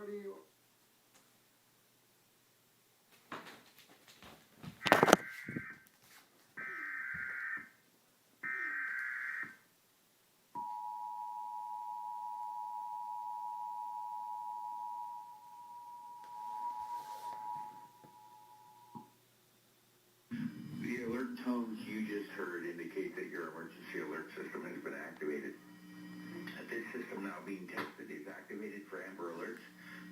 party. The alert tones you just heard indicate that your emergency alert system has been activated. This system now being tested is activated for Amber Alerts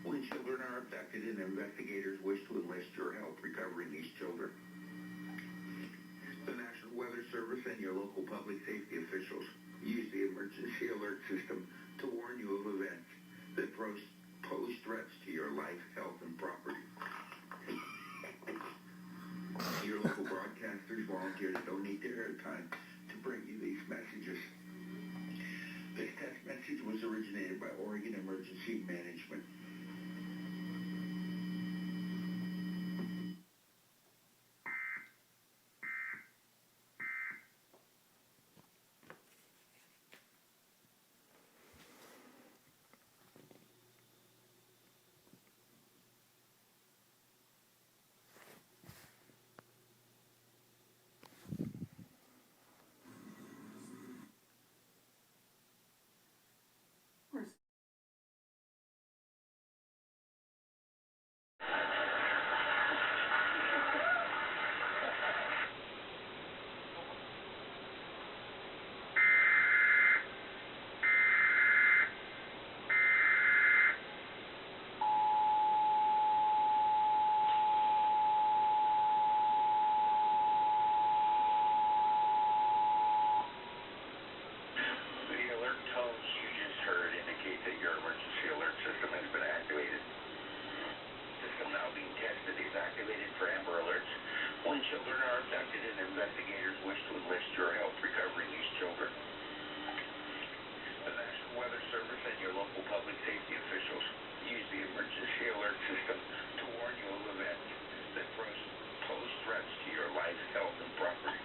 when children are abducted and investigators wish to enlist your help recovering these children. The National Weather Service and your local public safety officials use the emergency alert system to warn you of events that pose threats to your life, health, and property. Your local broadcasters volunteer to donate their airtime to bring you these messages. This test message was originated by Oregon Emergency Management. When children are abducted and investigators wish to enlist your help recovering these children. The National Weather Service and your local public safety officials use the emergency alert system to warn you of events that pose threats to your life, health, and property.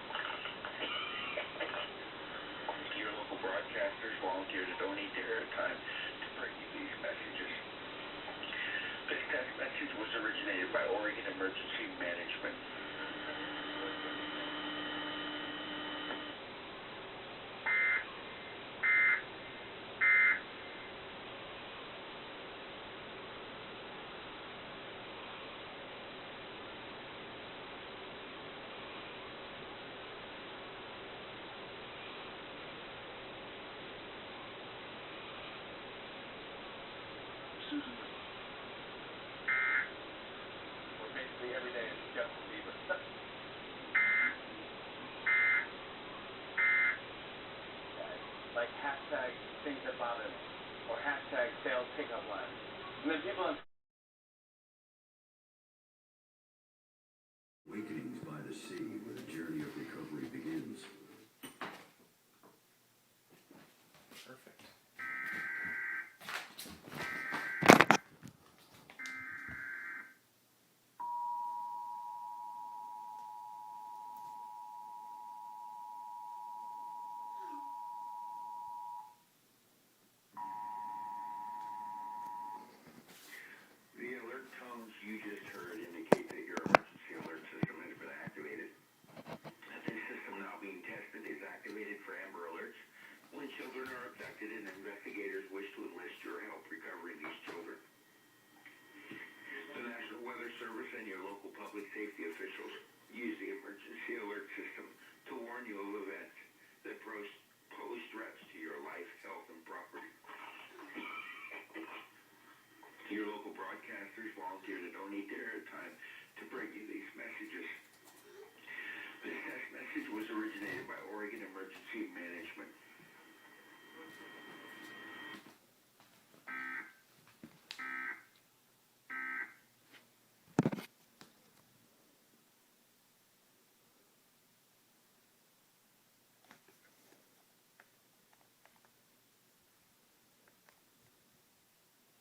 Your local broadcasters volunteer to donate their airtime to bring you these messages. This test message was originated by Oregon Emergency Management. Or basically every day is Justin Bieber. Like hashtag things that bother me, or hashtag sales pickup lines. And then people Awakenings by the sea, where the journey of recovery begins. Perfect. The alert tones you just heard indicate that your emergency alert system has been activated. This system now being tested is activated for Amber Alerts when children are abducted and investigators wish to enlist your help recovering these children. The National Weather Service and your local public safety officials use the emergency alert system to warn you of events that pose threats to your life, health, and property. Your local broadcasters volunteer to donate their airtime to bring you these messages. This test message was originated by Oregon Emergency Management.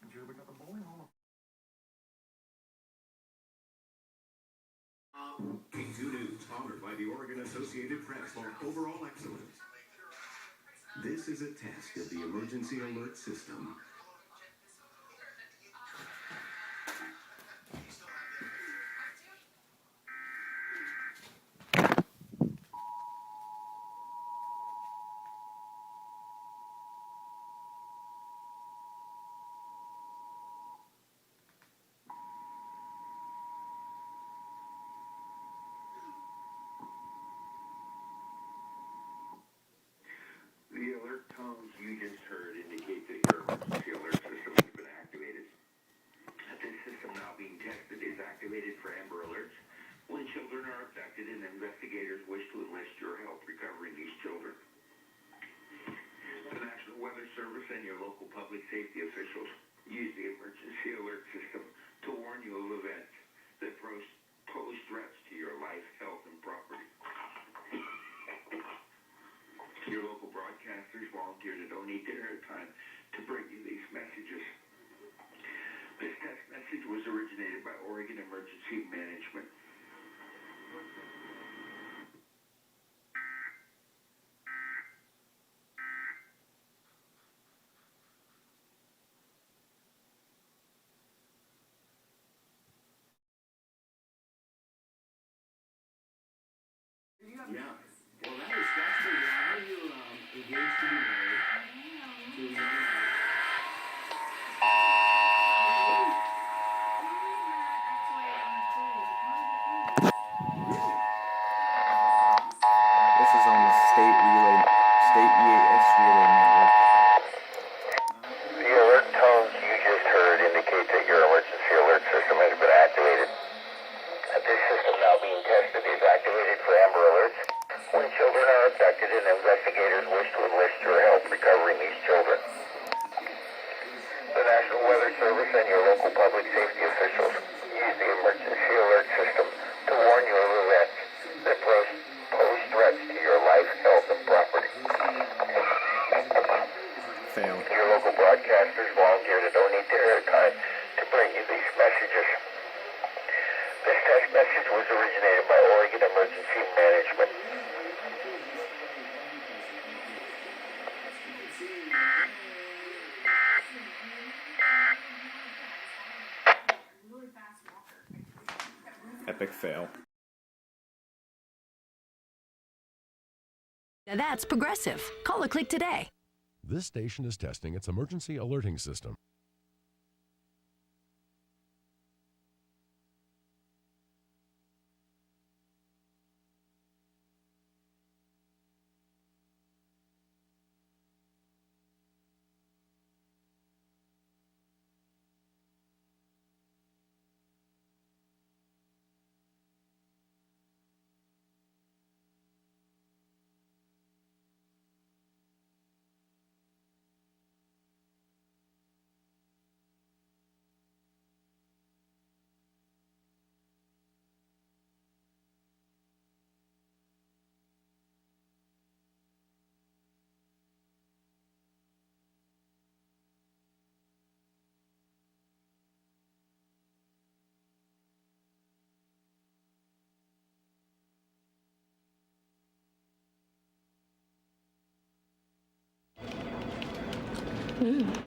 Here we got the bowling hall. K2 News, honored by the Oregon Associated Press for overall excellence. This is a test of the emergency alert system. The alert tones you just heard indicate that your emergency alert system has been activated. This system now being tested is activated for Amber Alerts when children are abducted and investigators wish to enlist your help recovering these children. The National Weather Service and your local public safety officials use the emergency alert system to warn you of events that pose threats to your life, health, and property. Your local broadcasters volunteer to donate their airtime to bring you these messages. This text message was originated by Oregon Emergency Management. Yeah. Well, that's pretty good. How are you engaged to be married? To a young man. This is on the state EAS relay network. The alert tones you just heard indicate that your emergency alert system has been activated. This system now being tested is activated for Amber Alerts when children are abducted and investigators wish to enlist your help recovering these children. The National Weather Service and your local public safety officials use the emergency alert system to warn you of events that pose threats to your life, health, and property. Fail. Your local broadcasters volunteer to donate their airtime to bring you these messages. This text message was originated by Oregon Emergency Management. Epic fail. Now that's Progressive. Call or click today. This station is testing its emergency alerting system.